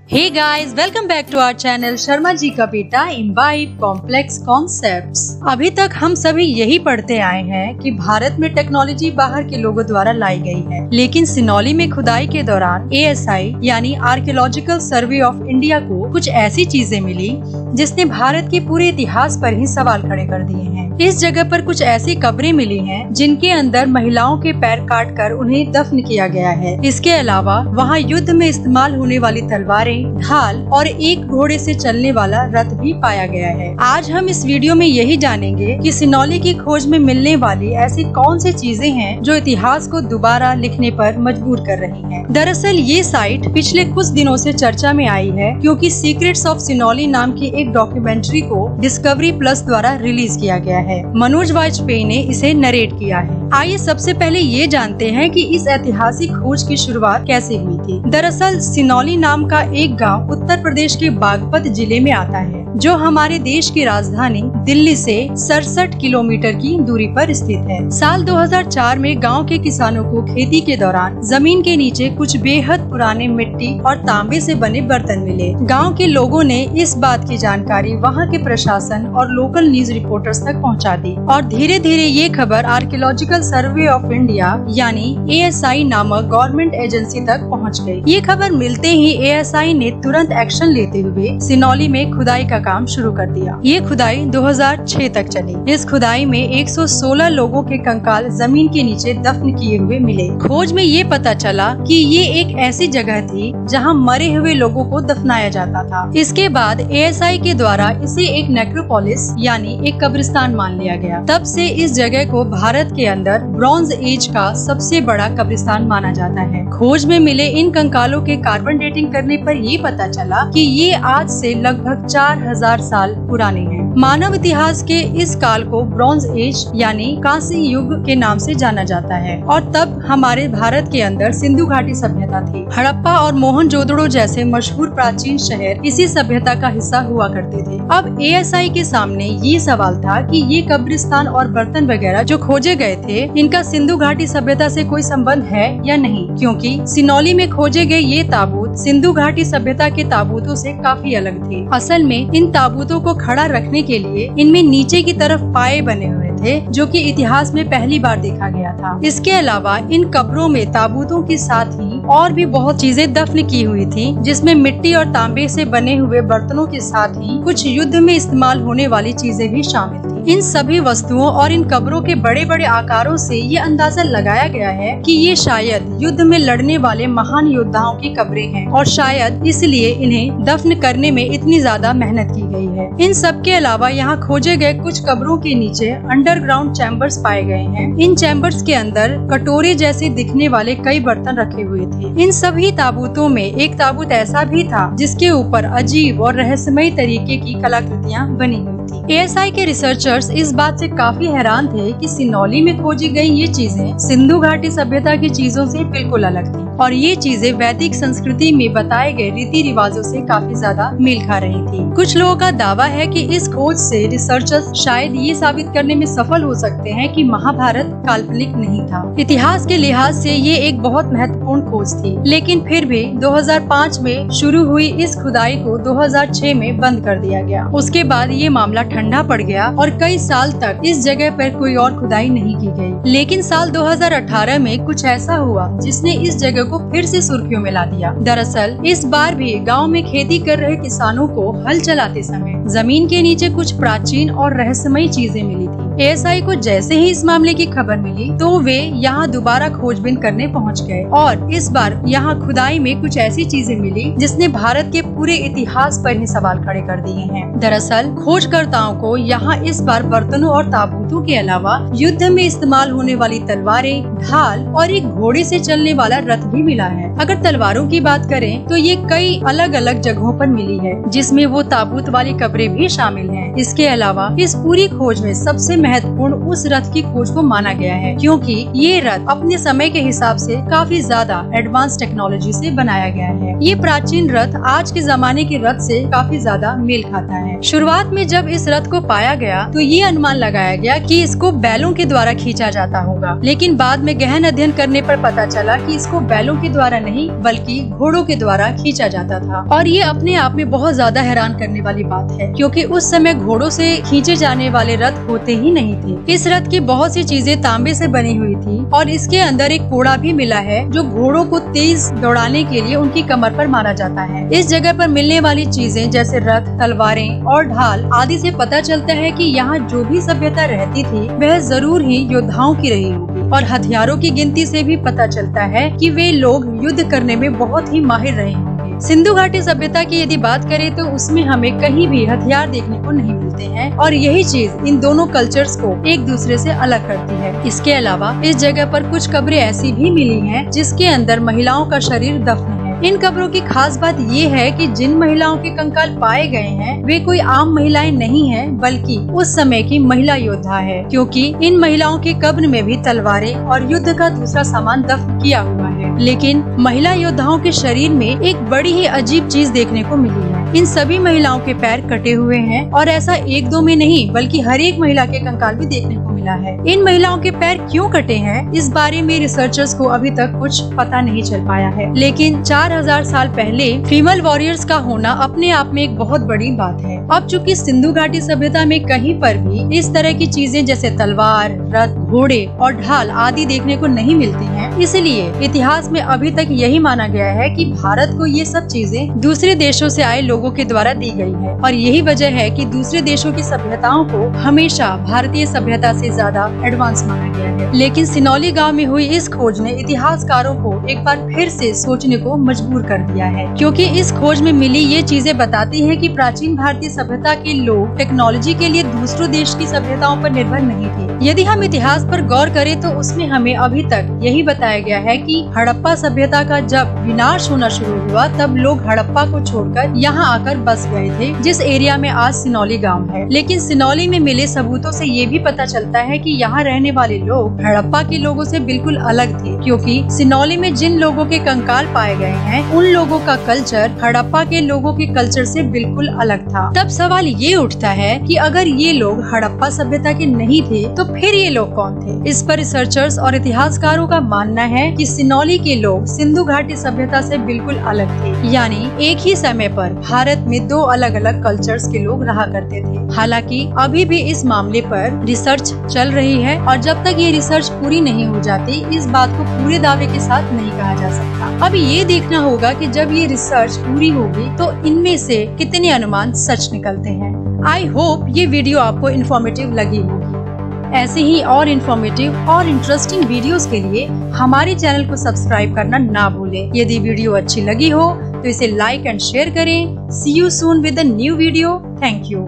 Hey guys, welcome back to our channel Sharma ji का बेटा imbibe complex concepts. अभी तक हम सभी यही पढ़ते आए हैं कि भारत में टेक्नोलॉजी बाहर के लोगों द्वारा लाई गई है, लेकिन सिनौली में खुदाई के दौरान ASI यानी आर्कियोलॉजिकल सर्वे ऑफ इंडिया को कुछ ऐसी चीजें मिली जिसने भारत के पूरे इतिहास पर ही सवाल खड़े कर दिए हैं। इस जगह पर कुछ ऐसी कब्रें मिली हैं जिनके अंदर महिलाओं के पैर काटकर उन्हें दफन किया गया है। इसके अलावा वहाँ युद्ध में इस्तेमाल होने वाली तलवारें, ढाल और एक घोड़े से चलने वाला रथ भी पाया गया है। आज हम इस वीडियो में यही जानेंगे कि सिनौली की खोज में मिलने वाली ऐसी कौन सी चीजें हैं जो इतिहास को दोबारा लिखने पर मजबूर कर रही हैं। दरअसल ये साइट पिछले कुछ दिनों से चर्चा में आई है क्योंकि सीक्रेट्स ऑफ सिनौली नाम की एक डॉक्यूमेंट्री को डिस्कवरी प्लस द्वारा रिलीज किया गया है। मनोज वाजपेयी ने इसे नरेट किया है। आइए सबसे पहले ये जानते हैं कि इस ऐतिहासिक खोज की शुरुआत कैसे हुई थी। दरअसल सिनौली नाम का एक गांव उत्तर प्रदेश के बागपत जिले में आता है, जो हमारे देश की राजधानी दिल्ली से 67 किलोमीटर की दूरी पर स्थित है। साल 2004 में गांव के किसानों को खेती के दौरान जमीन के नीचे कुछ बेहद पुराने मिट्टी और तांबे से बने बर्तन मिले। गांव के लोगों ने इस बात की जानकारी वहां के प्रशासन और लोकल न्यूज रिपोर्टर्स तक पहुंचा दी और धीरे धीरे ये खबर आर्कियोलॉजिकल सर्वे ऑफ इंडिया यानी ASI नामक गवर्नमेंट एजेंसी तक पहुंच गई। ये खबर मिलते ही ASI ने तुरंत एक्शन लेते हुए सिनौली में खुदाई का काम शुरू कर दिया। ये खुदाई 2006 तक चली। इस खुदाई में 116 लोगों के कंकाल जमीन के नीचे दफन किए हुए मिले। खोज में ये पता चला कि ये एक ऐसी जगह थी जहां मरे हुए लोगों को दफनाया जाता था। इसके बाद ASI के द्वारा इसे एक नेक्रोपोलिस यानी एक कब्रिस्तान मान लिया गया। तब से इस जगह को भारत के अंदर ब्रॉन्ज एज का सबसे बड़ा कब्रिस्तान माना जाता है। खोज में मिले इन कंकालों के कार्बन डेटिंग करने पर ये पता चला कि ये आज से लगभग 4000 साल पुराने हैं। मानव इतिहास के इस काल को ब्रॉन्ज एज यानी कांस्य युग के नाम से जाना जाता है और तब हमारे भारत के अंदर सिंधु घाटी सभ्यता थी। हड़प्पा और मोहनजोदड़ो जैसे मशहूर प्राचीन शहर इसी सभ्यता का हिस्सा हुआ करते थे। अब ASI के सामने ये सवाल था कि ये कब्रिस्तान और बर्तन वगैरह जो खोजे गए थे, इनका सिंधु घाटी सभ्यता से कोई संबंध है या नहीं, क्योंकि सिनौली में खोजे गए ये ताबूत सिंधु घाटी सभ्यता के ताबूतों से काफी अलग थे। असल में इन ताबूतों को खड़ा रखने के लिए इनमें नीचे की तरफ पाए बने हुए थे, जो कि इतिहास में पहली बार देखा गया था। इसके अलावा इन कब्रों में ताबूतों के साथ ही और भी बहुत चीजें दफन की हुई थी, जिसमें मिट्टी और तांबे से बने हुए बर्तनों के साथ ही कुछ युद्ध में इस्तेमाल होने वाली चीजें भी शामिल थी। इन सभी वस्तुओं और इन कब्रों के बड़े बड़े आकारों से ये अंदाजा लगाया गया है कि ये शायद युद्ध में लड़ने वाले महान योद्धाओं की कब्रें हैं और शायद इसलिए इन्हें दफन करने में इतनी ज्यादा मेहनत की गई है। इन सब के अलावा यहाँ खोजे गए कुछ कब्रों के नीचे अंडरग्राउंड चैम्बर्स पाए गए हैं। इन चैम्बर्स के अंदर कटोरे जैसे दिखने वाले कई बर्तन रखे हुए थे। इन सभी ताबूतों में एक ताबूत ऐसा भी था जिसके ऊपर अजीब और रहस्यमयी तरीके की कलाकृतियाँ बनी हुई थी। ASI के रिसर्चर्स इस बात से काफी हैरान थे कि सिनौली में खोजी गई ये चीजें सिंधु घाटी सभ्यता की चीजों से बिल्कुल अलग थी और ये चीजें वैदिक संस्कृति में बताए गए रीति रिवाजों से काफी ज्यादा मेल खा रही थी। कुछ लोगों का दावा है कि इस खोज से रिसर्चर्स शायद ये साबित करने में सफल हो सकते हैं कि महाभारत काल्पनिक नहीं था। इतिहास के लिहाज से ये एक बहुत महत्वपूर्ण खोज थी, लेकिन फिर भी 2005 में शुरू हुई इस खुदाई को 2006 में बंद कर दिया गया। उसके बाद ये मामला ठंडा पड़ गया और कई साल तक इस जगह पर कोई और खुदाई नहीं की गई। लेकिन साल 2018 में कुछ ऐसा हुआ जिसने इस जगह को फिर से सुर्खियों में ला दिया। दरअसल इस बार भी गांव में खेती कर रहे किसानों को हल चलाते समय जमीन के नीचे कुछ प्राचीन और रहस्यमयी चीजें मिली थी। ASI को जैसे ही इस मामले की खबर मिली तो वे यहाँ दोबारा खोजबीन करने पहुँच गए और इस बार यहाँ खुदाई में कुछ ऐसी चीजें मिली जिसने भारत के पूरे इतिहास पर ही सवाल खड़े कर दिए हैं। दरअसल खोजकर्ताओं को यहाँ इस बार बर्तनों और ताबूतों के अलावा युद्ध में इस्तेमाल होने वाली तलवारें, ढाल और एक घोड़े से चलने वाला रथ भी मिला है। अगर तलवारों की बात करें तो ये कई अलग अलग जगहों पर मिली है, जिसमें वो ताबूत वाली कब्रें कब्रें भी शामिल हैं। इसके अलावा इस पूरी खोज में सबसे महत्वपूर्ण उस रथ की खोज को माना गया है, क्योंकि ये रथ अपने समय के हिसाब से काफी ज्यादा एडवांस टेक्नोलॉजी से बनाया गया है। ये प्राचीन रथ आज के जमाने के रथ से काफी ज्यादा मेल खाता है। शुरुआत में जब इस रथ को पाया गया तो ये अनुमान लगाया गया कि इसको बैलों के द्वारा खींचा जाता होगा, लेकिन बाद में गहन अध्ययन करने पर पता चला कि इसको बैलों के द्वारा नहीं बल्कि घोड़ों के द्वारा खींचा जाता था। और ये अपने आप में बहुत ज्यादा हैरान करने वाली बात है, क्योंकि उस समय घोड़ों से खींचे जाने वाले रथ होते ही नहीं थे। इस रथ की बहुत सी चीजें तांबे से बनी हुई थी और इसके अंदर एक कोड़ा भी मिला है जो घोड़ों को तेज दौड़ाने के लिए उनकी कमर पर मारा जाता है। इस जगह पर मिलने वाली चीजें जैसे रथ, तलवारें और ढाल आदि से पता चलता है कि यहाँ जो भी सभ्यता रहती थी वह जरूर ही योद्धाओं की रही होगी। और हथियारों की गिनती से भी पता चलता है कि वे लोग युद्ध करने में बहुत ही माहिर रहे होंगे। सिंधु घाटी सभ्यता की यदि बात करें तो उसमें हमें कहीं भी हथियार देखने को नहीं मिलते हैं और यही चीज इन दोनों कल्चर्स को एक दूसरे से अलग करती है। इसके अलावा इस जगह पर कुछ कब्रें ऐसी भी मिली हैं जिसके अंदर महिलाओं का शरीर दफन है। इन कब्रों की खास बात ये है कि जिन महिलाओं के कंकाल पाए गए हैं वे कोई आम महिलाएं नहीं हैं, बल्कि उस समय की महिला योद्धा है, क्योंकि इन महिलाओं के कब्र में भी तलवारें और युद्ध का दूसरा सामान दफन किया हुआ है। लेकिन महिला योद्धाओं के शरीर में एक बड़ी ही अजीब चीज देखने को मिली है। इन सभी महिलाओं के पैर कटे हुए हैं और ऐसा एक दो में नहीं बल्कि हर एक महिला के कंकाल भी देखने को मिला है। इन महिलाओं के पैर क्यों कटे हैं इस बारे में रिसर्चर्स को अभी तक कुछ पता नहीं चल पाया है, लेकिन 4000 साल पहले फीमेल वॉरियर्स का होना अपने आप में एक बहुत बड़ी बात है। अब चूंकि सिंधु घाटी सभ्यता में कहीं पर भी इस तरह की चीजें जैसे तलवार, रथ, घोड़े और ढाल आदि देखने को नहीं मिलती हैं, इसलिए इतिहास में अभी तक यही माना गया है कि भारत को ये सब चीजें दूसरे देशों से आए लोगों के द्वारा दी गई है। और यही वजह है कि दूसरे देशों की सभ्यताओं को हमेशा भारतीय सभ्यता से ज्यादा एडवांस माना गया है। लेकिन सिनौली गांव में हुई इस खोज ने इतिहासकारों को एक बार फिर से सोचने को मजबूर कर दिया है, क्योंकि इस खोज में मिली ये चीजें बताती हैं कि प्राचीन भारतीय सभ्यता के लोग टेक्नोलॉजी के लिए दूसरों देश की सभ्यताओं पर निर्भर नहीं थे। यदि हम इतिहास पर गौर करें तो उसमें हमें अभी तक यही बताया गया है कि हड़प्पा सभ्यता का जब विनाश होना शुरू हुआ तब लोग हड़प्पा को छोड़कर यहाँ आकर बस गए थे, जिस एरिया में आज सिनौली गांव है। लेकिन सिनौली में मिले सबूतों से ये भी पता चलता है कि यहाँ रहने वाले लोग हड़प्पा के लोगों से बिल्कुल अलग थे, क्योंकि सिनौली में जिन लोगों के कंकाल पाए गए हैं उन लोगों का कल्चर हड़प्पा के लोगों के कल्चर से बिल्कुल अलग था। तब सवाल ये उठता है कि अगर ये लोग हड़प्पा सभ्यता के नहीं थे तो फिर ये लोग कौन थे? इस पर रिसर्चर्स और इतिहासकारों का मानना है कि सिनौली के लोग सिंधु घाटी सभ्यता से बिल्कुल अलग थे, यानी एक ही समय पर भारत में दो अलग अलग कल्चर्स के लोग रहा करते थे। हालांकि अभी भी इस मामले पर रिसर्च चल रही है और जब तक ये रिसर्च पूरी नहीं हो जाती इस बात को पूरे दावे के साथ नहीं कहा जा सकता। अब ये देखना होगा कि जब ये रिसर्च पूरी होगी तो इनमें से कितने अनुमान सच निकलते हैं। आई होप ये वीडियो आपको इन्फॉर्मेटिव लगी होगी। ऐसे ही और इन्फॉर्मेटिव और इंटरेस्टिंग वीडियोस के लिए हमारे चैनल को सब्सक्राइब करना ना भूलें। यदि वीडियो अच्छी लगी हो तो इसे लाइक एंड शेयर करें। See you soon with a new video. Thank you.